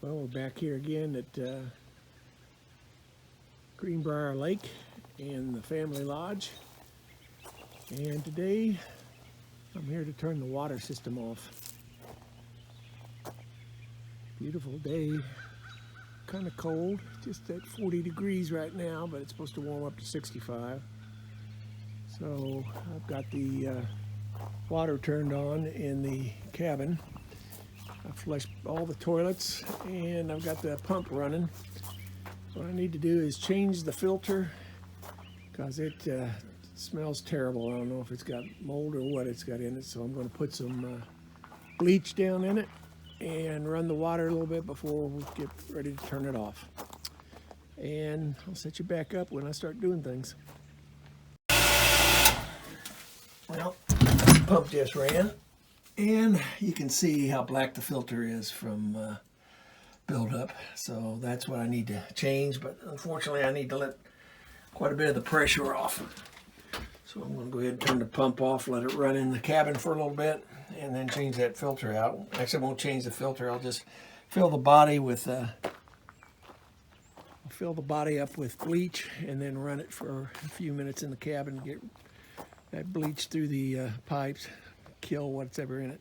Well, we're back here again at Greenbrier Lake in the family lodge, and today I'm here to turn the water system off. Beautiful day, kind of cold, just at 40 degrees right now, but it's supposed to warm up to 65. So I've got the water turned on in the cabin. I flushed all the toilets and I've got the pump running. What I need to do is change the filter because it smells terrible. I don't know if it's got mold or what it's got in it, so I'm going to put some bleach down in it and run the water a little bit before we get ready to turn it off. And I'll set you back up when I start doing things. Well, pump just ran. And you can see how black the filter is from buildup. So that's what I need to change. But unfortunately, I need to let quite a bit of the pressure off. So I'm going to go ahead and turn the pump off, let it run in the cabin for a little bit, and then change that filter out. Actually, I won't change the filter. I'll just fill the body with fill the body up with bleach, and then run it for a few minutes in the cabin. Get that bleach through the pipes. Kill what's ever in it.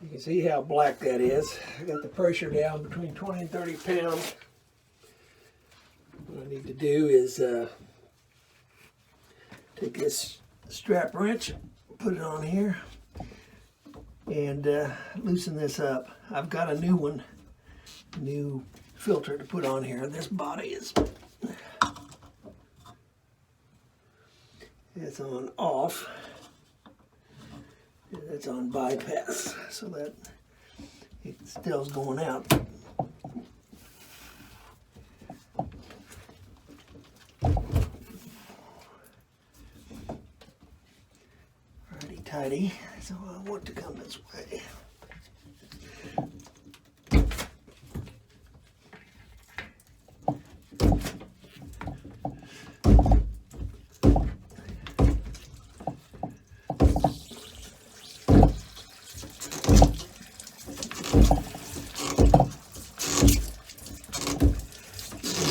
You can see how black that is. I got the pressure down between 20 and 30 pounds. What I need to do is take this strap wrench, put it on here, and loosen this up. I've got a new one, new filter to put on here. This body is it's on off, and it's on bypass, so that it still's going out. Righty tighty, so I want to come this way.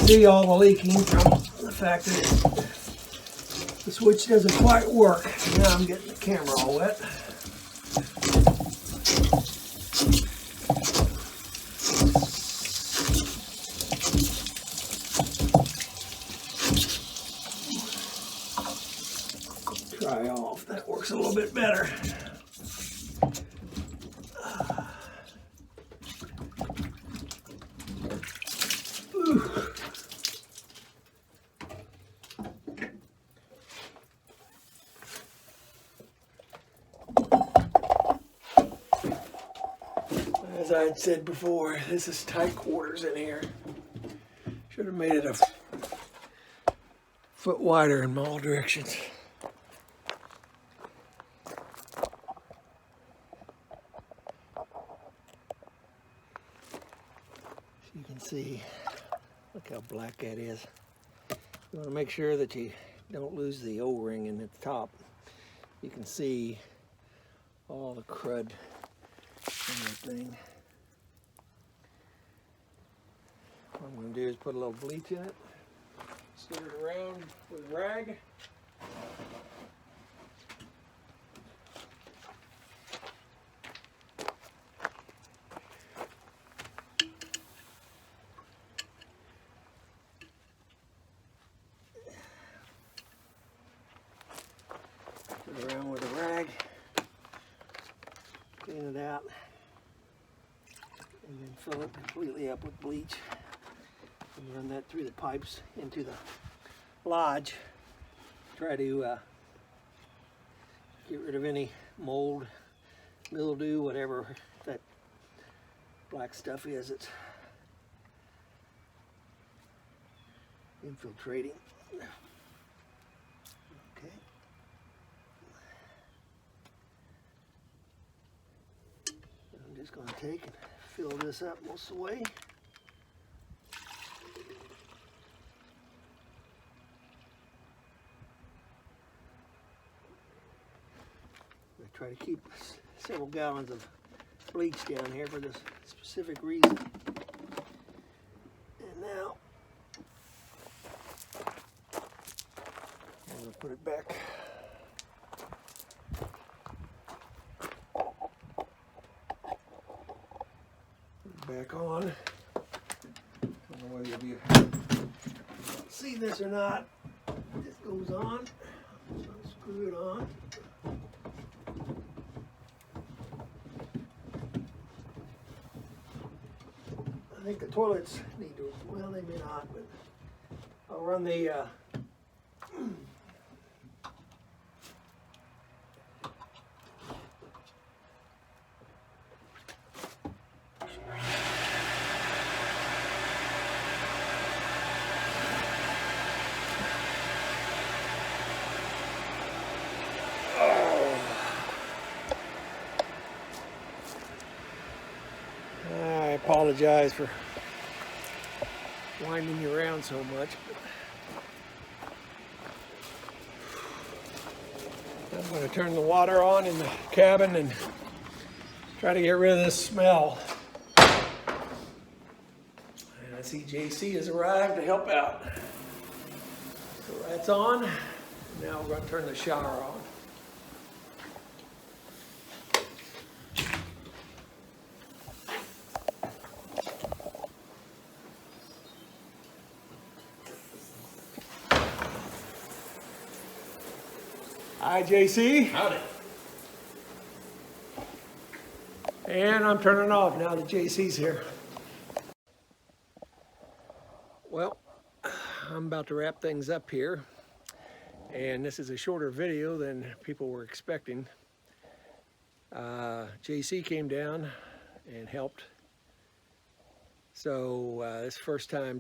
See all the leaking from the fact that the switch doesn't quite work. Now I'm getting the camera all wet. Try off. That works a little bit better. As I had said before, this is tight quarters in here. Should have made it a foot wider in all directions. As you can see, look how black that is. You want to make sure that you don't lose the O-ring in the top. You can see all the crud in that thing. What I'm going to do is put a little bleach in it, stir it around with a rag. Put it around with a rag, clean it out, and then fill it completely up with bleach. And run that through the pipes into the lodge. Try to get rid of any mold, mildew, whatever that black stuff is. It's infiltrating. Okay. I'm just going to take and fill this up most of the way. Try to keep several gallons of bleach down here for this specific reason. And now I'm going to put it back. Back on. I don't know whether you'll be able to see this or not. This goes on. So screw it on. I think the toilets need to, well, they may not, but I'll run the I apologize for winding you around so much, but I'm going to turn the water on in the cabin and try to get rid of this smell. And I see JC has arrived to help out. So that's on. Now we're going to turn the shower on. Hi, JC. Howdy. And I'm turning off now that JC's here. Well, I'm about to wrap things up here. And this is a shorter video than people were expecting. JC came down and helped. So this first time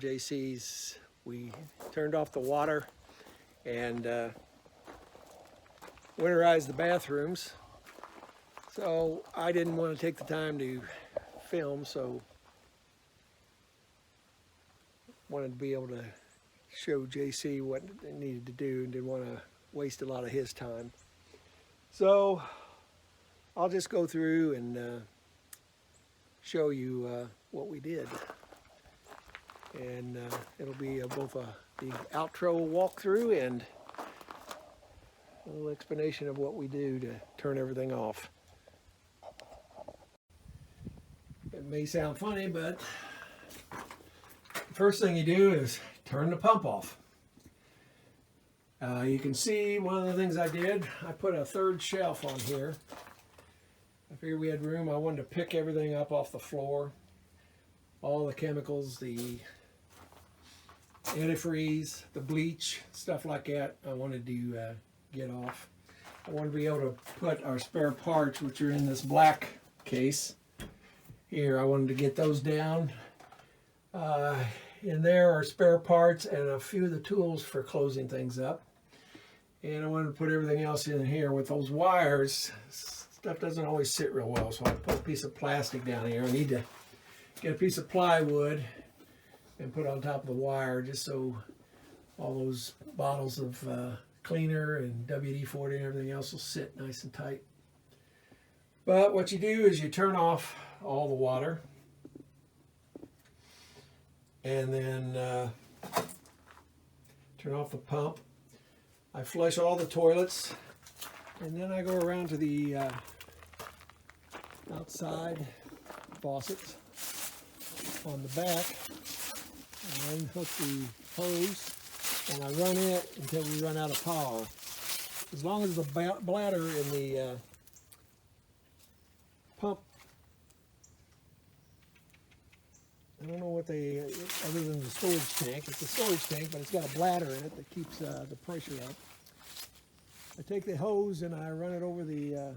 we turned off the water and winterized the bathrooms. So I didn't want to take the time to film, so wanted to be able to show JC what it needed to do and didn't want to waste a lot of his time. So I'll just go through and show you what we did. And it'll be both the outro walkthrough and a little explanation of what we do to turn everything off. It may sound funny, but the first thing you do is turn the pump off. You can see one of the things I did, I put a third shelf on here. I figured we had room. I wanted to pick everything up off the floor. All the chemicals, the antifreeze, the bleach, stuff like that, I wanted to get off. I want to be able to put our spare parts, which are in this black case here. I wanted to get those down. In there are spare parts and a few of the tools for closing things up. And I wanted to put everything else in here. With those wires, stuff doesn't always sit real well, so I put a piece of plastic down here. I need to get a piece of plywood and put it on top of the wire just so all those bottles of cleaner and WD-40 and everything else will sit nice and tight. But what you do is you turn off all the water and then turn off the pump. I flush all the toilets and then I go around to the outside faucets on the back and unhook the hose. And I run it until we run out of power. As long as the bladder in the pump, I don't know what they, other than the storage tank. It's a storage tank, but it's got a bladder in it that keeps the pressure up. I take the hose and I run it over the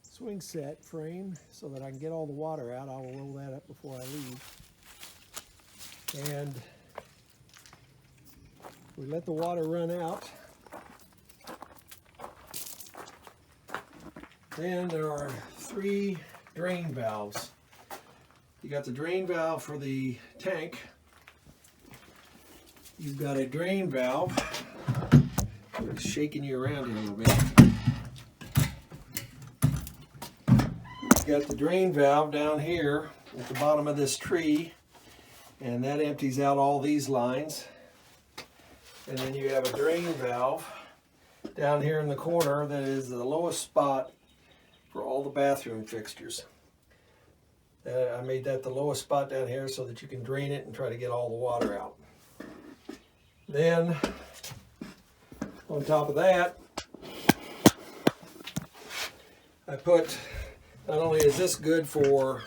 swing set frame so that I can get all the water out. I will roll that up before I leave. And we let the water run out. Then there are 3 drain valves. You got the drain valve for the tank. You've got a drain valve. I'm just shaking you around here a little bit. got the drain valve down here at the bottom of this tree, and that empties out all these lines. And then you have a drain valve down here in the corner that is the lowest spot for all the bathroom fixtures. I made that the lowest spot down here so that you can drain it and try to get all the water out. Then, on top of that, I put, not only is this good for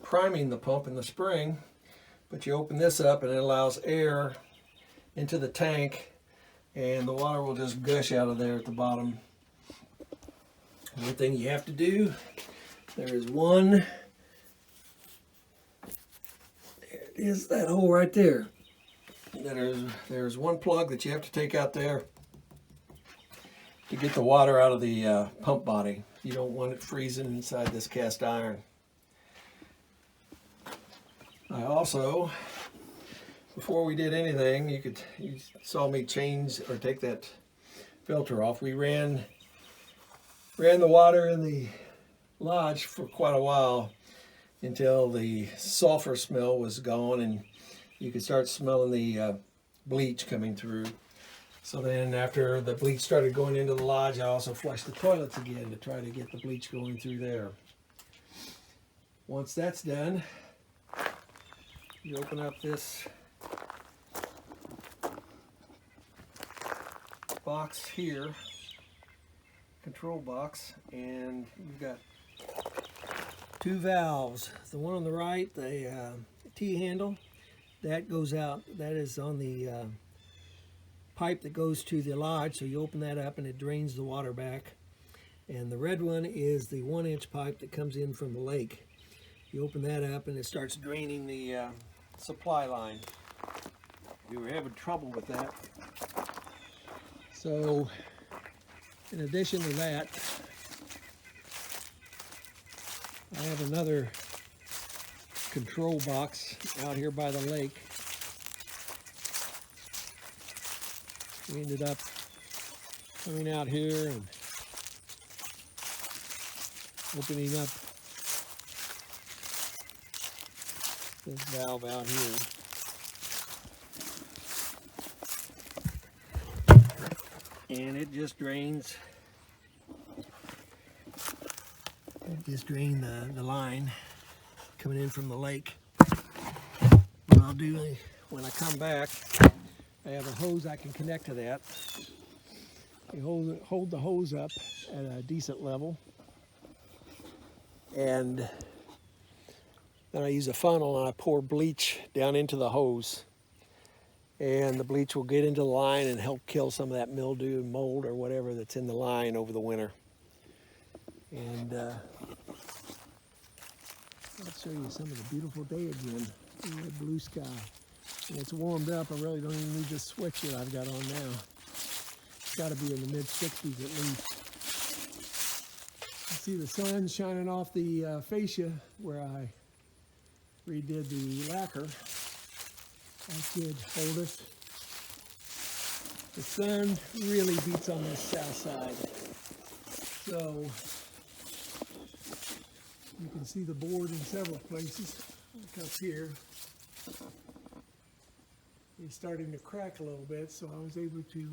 priming the pump in the spring, but you open this up and it allows air into the tank, and the water will just gush out of there at the bottom. One thing you have to do, there is one, there it is, that hole right there. There's one plug that you have to take out there to get the water out of the pump body. You don't want it freezing inside this cast iron. I also, before we did anything, you saw me change or take that filter off. We ran the water in the lodge for quite a while until the sulfur smell was gone and you could start smelling the bleach coming through. So then after the bleach started going into the lodge, I also flushed the toilets again to try to get the bleach going through there. Once that's done, you open up this box here, control box, and you've got two valves. The one on the right, the T-handle, that goes out, that is on the pipe that goes to the lodge, so you open that up and it drains the water back. And the red one is the 1-inch pipe that comes in from the lake. You open that up and it starts draining the supply line. We were having trouble with that. So, in addition to that, I have another control box out here by the lake. We ended up coming out here and opening up this valve out here. And it just drains. It just drained the line coming in from the lake. What I'll do when I come back, I have a hose I can connect to that. You hold the hose up at a decent level, and then I use a funnel and I pour bleach down into the hose, and the bleach will get into the line and help kill some of that mildew and mold or whatever that's in the line over the winter. And I'll show you some of the beautiful day again. The blue sky. And it's warmed up. I really don't even need this switch that I've got on now. It's got to be in the mid-60s at least. You see the sun shining off the fascia where I redid the lacquer. That should hold us. The sun really beats on this south side. So you can see the board in several places. Like up here. It's starting to crack a little bit, so I was able to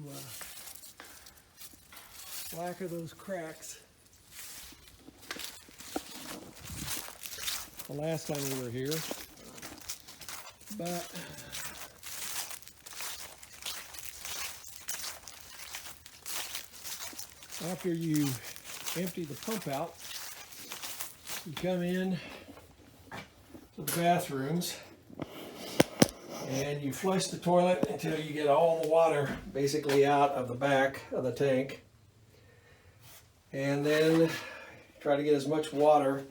lacquer those cracks the last time we were here. But after you empty the pump out, you come in to the bathrooms and you flush the toilet until you get all the water basically out of the back of the tank, and then try to get as much water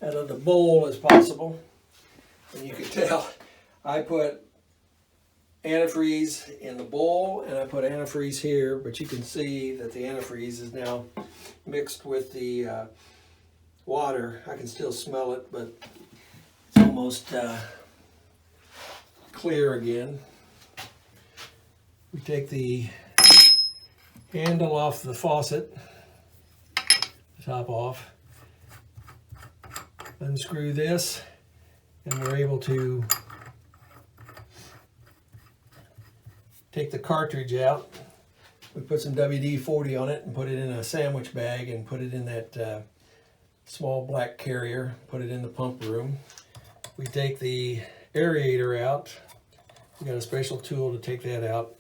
out of the bowl as possible. And you can tell I put antifreeze in the bowl and I put antifreeze here, but you can see that the antifreeze is now mixed with the water. I can still smell it, but it's almost clear again. We take the handle off the faucet the top off, unscrew this, and we're able to take the cartridge out. We put some WD-40 on it and put it in a sandwich bag and put it in that small black carrier, put it in the pump room. We take the aerator out. We got a special tool to take that out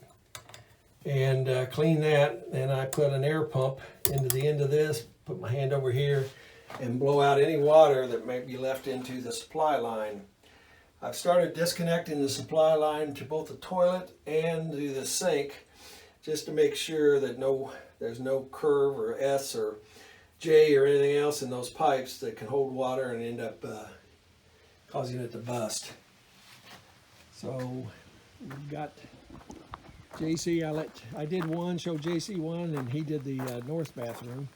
and clean that. And I put an air pump into the end of this, put my hand over here and blow out any water that may be left into the supply line. I've started disconnecting the supply line to both the toilet and to the sink just to make sure that there's no curve or S or J or anything else in those pipes that can hold water and end up causing it to bust. So we've got JC, I did one, show JC one, and he did the north bathroom.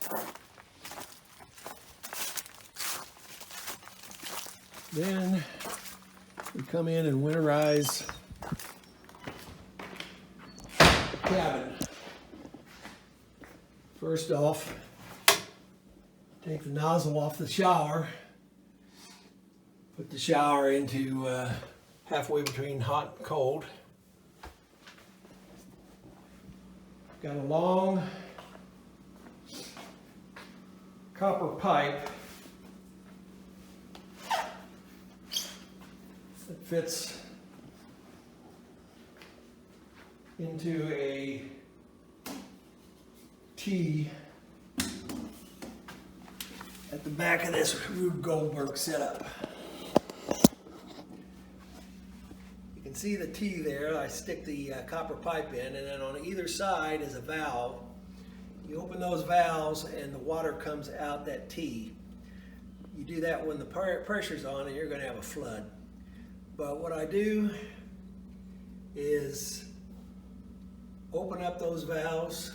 Then we come in and winterize the cabin. First off, take the nozzle off the shower, put the shower into halfway between hot and cold. Got a long copper pipe that fits into a T at the back of this Rube Goldberg setup. You can see the T there. I stick the copper pipe in, and then on either side is a valve. You open those valves and the water comes out that T. You do that when the pressure's on and you're going to have a flood. But what I do is open up those valves,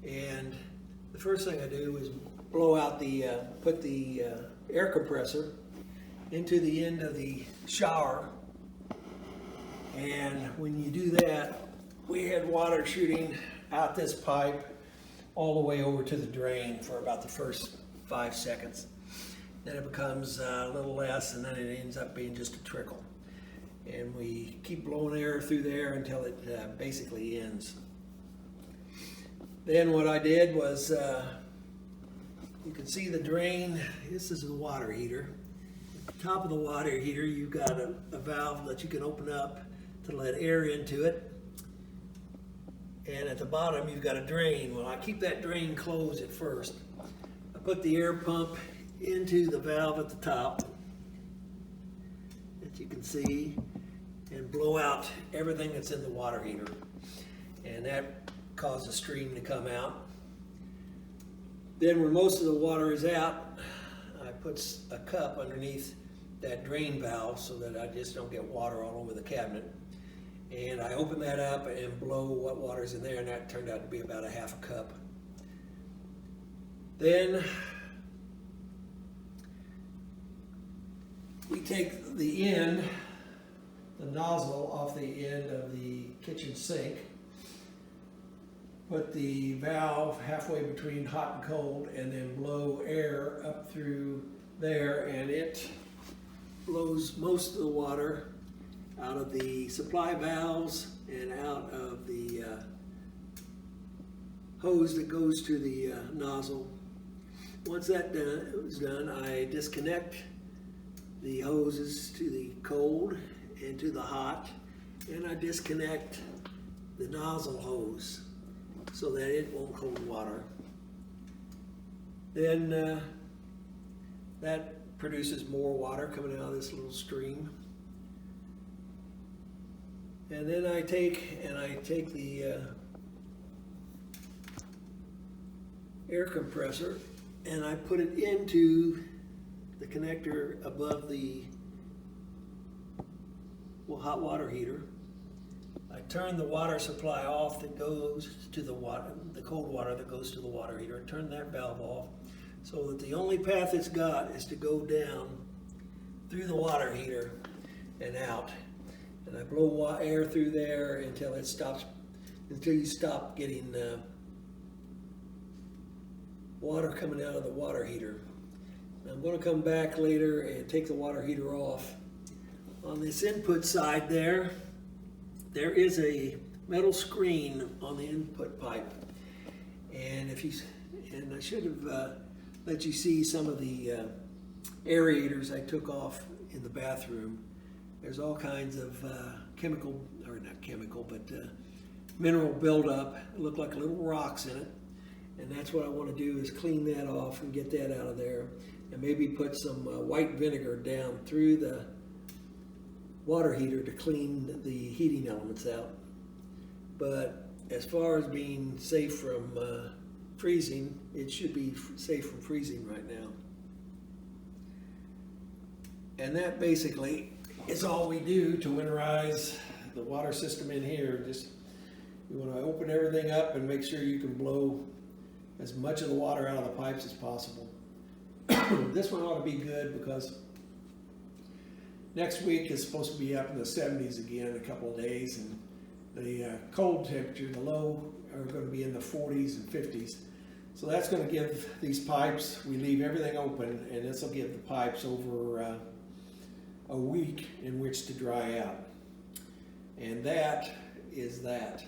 and the first thing I do is blow out put the air compressor into the end of the shower. And when you do that, we had water shooting out this pipe all the way over to the drain for about the first 5 seconds. Then it becomes a little less, and then it ends up being just a trickle. And we keep blowing air through there until it basically ends. Then what I did was, you can see the drain. This is the water heater. At the top of the water heater, you've got a valve that you can open up to let air into it. And at the bottom, you've got a drain. Well, I keep that drain closed at first. I put the air pump into the valve at the top that you can see and blow out everything that's in the water heater. And that caused the stream to come out. Then when most of the water is out, I put a cup underneath that drain valve so that I just don't get water all over the cabinet. And I open that up and blow what water's in there, and that turned out to be about a half a cup. Then we take the nozzle off the end of the kitchen sink, put the valve halfway between hot and cold, and then blow air up through there, and it blows most of the water out of the supply valves and out of the hose that goes to the nozzle. Once that is done, I disconnect the hoses to the cold and to the hot, and I disconnect the nozzle hose so that it won't hold water. Then that produces more water coming out of this little stream. And then I take the air compressor and I put it into the connector above the hot water heater. I turn the water supply off that goes to the cold water that goes to the water heater. I turn that valve off so that the only path it's got is to go down through the water heater and out. And I blow air through there until it stops, until you stop getting water coming out of the water heater. I'm going to come back later and take the water heater off. On this input side there is a metal screen on the input pipe. And I should have let you see some of the aerators I took off in the bathroom. There's all kinds of mineral buildup. It looked like little rocks in it. And that's what I want to do, is clean that off and get that out of there. And maybe put some white vinegar down through the water heater to clean the heating elements out. But as far as being safe from freezing, it should be safe from freezing right now. And that basically is all we do to winterize the water system in here. Just, you want to open everything up and make sure you can blow as much of the water out of the pipes as possible. This one ought to be good because next week is supposed to be up in the 70s again in a couple of days, and the cold temperature, the low, are going to be in the 40s and 50s. So that's going to give these pipes, we leave everything open, and this will give the pipes over a week in which to dry out. And that is that.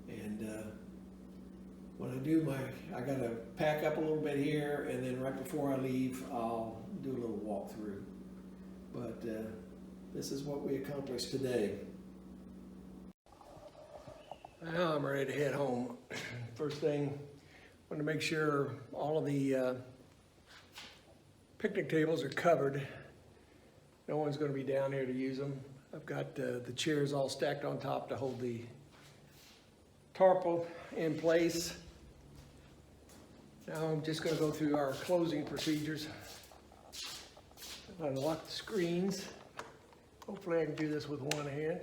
And when I do I got to pack up a little bit here, and then right before I leave, I'll do a little walkthrough. But this is what we accomplished today. Now I'm ready to head home. First thing, I want to make sure all of the picnic tables are covered. No one's going to be down here to use them. I've got the chairs all stacked on top to hold the tarp in place. Now I'm just going to go through our closing procedures. Unlock the screens. Hopefully I can do this with one hand.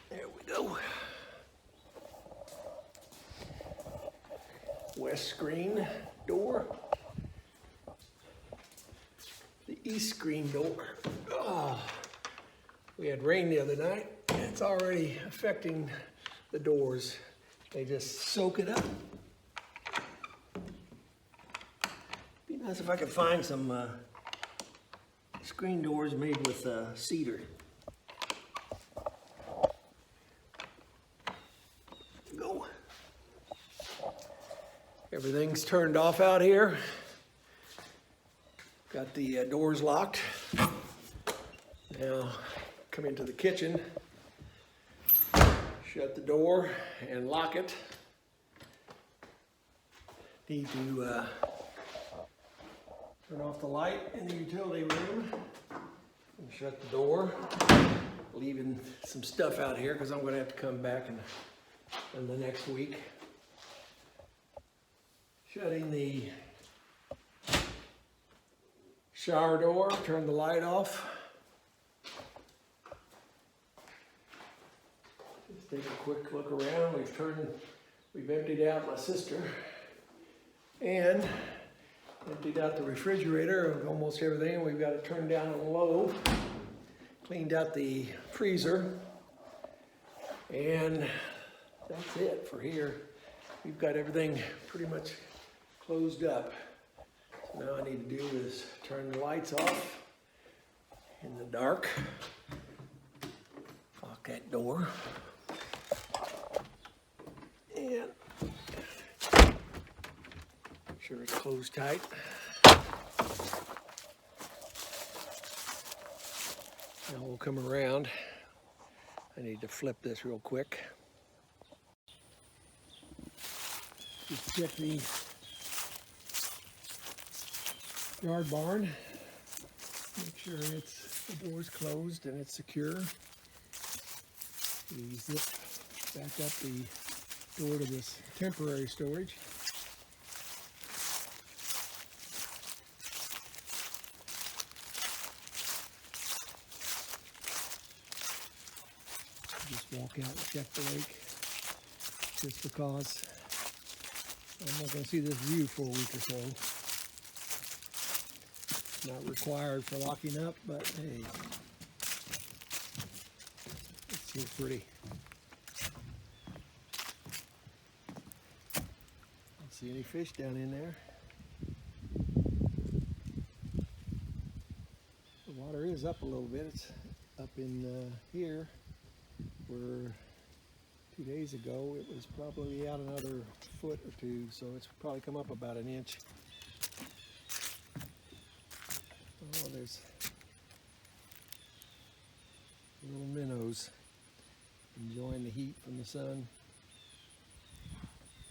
There we go. West screen door. The east screen door. Oh, we had rain the other night. It's already affecting the doors. They just soak it up. Be nice if I could find some screen doors made with cedar. Go. Everything's turned off out here. Got the doors locked. Now come into the kitchen. Shut the door and lock it. Need to turn off the light in the utility room and shut the door. Leaving some stuff out here because I'm going to have to come back in the next week. Shutting the shower door, turn the light off. Take a quick look around. We've emptied out my cistern and emptied out the refrigerator of almost everything. We've got it turned down on low. Cleaned out the freezer, and that's it for here. We've got everything pretty much closed up. So now I need to do is turn the lights off in the dark. Lock that door. And make sure it's closed tight. Now we'll come around. I need to flip this real quick. Just check the yard barn. Make sure the door's closed and it's secure. We zip back up the door to this temporary storage. Just walk out and check the lake, just because I'm not going to see this view for a week or so. Not required for locking up, but hey, it's so pretty. Don't see any fish down in there. The water is up a little bit. It's up in here where 2 days ago it was probably out another foot or two, so it's probably come up about an inch. Oh, there's little minnows enjoying the heat from the sun.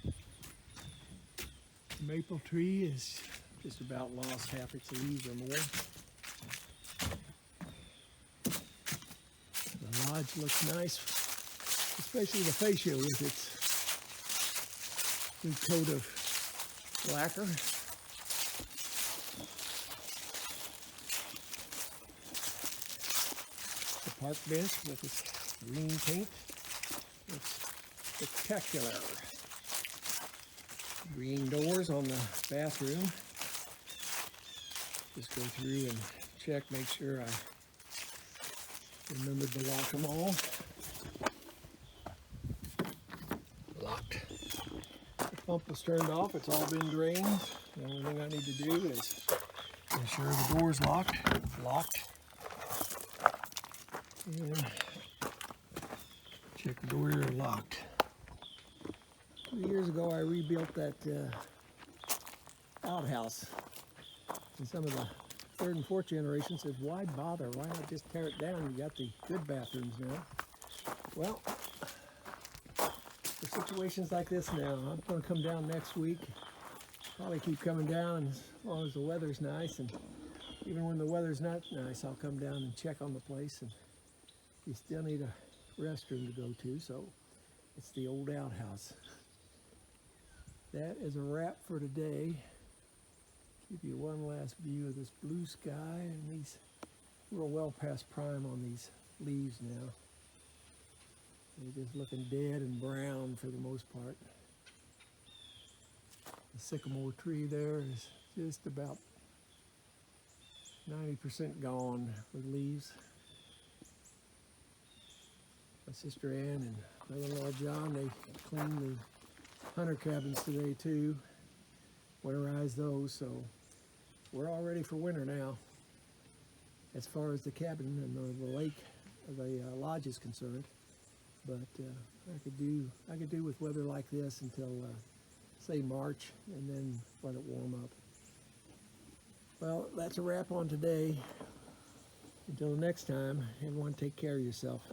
The maple tree is just about lost half its leaves or more. The lodge looks nice, especially the fascia with its new coat of lacquer. The park bench with its green paint looks spectacular. Green doors on the bathroom. Just go through and check, make sure I remembered to lock them all. Locked. The pump was turned off, it's all been drained. The only thing I need to do is ensure the door's locked. And check the door are locked. 3 years ago I rebuilt that outhouse. And some of the third and fourth generation said, why bother? Why not just tear it down? You got the good bathrooms now. Well, for situations like this now, I'm going to come down next week. Probably keep coming down as long as the weather's nice. And even when the weather's not nice, I'll come down and check on the place. And you still need a restroom to go to, so it's the old outhouse. That is a wrap for today. Give you one last view of this blue sky, and these, we're well past prime on these leaves now. They're just looking dead and brown for the most part. The sycamore tree there is just about 90% gone with leaves. My sister Ann and brother-in-law John, they cleaned the hunter cabins today too. Winterized those, so we're all ready for winter now. As far as the cabin and the lake, the lodge is concerned, but I could do with weather like this until say March, and then let it warm up. Well, that's a wrap on today. Until next time, everyone take care of yourself.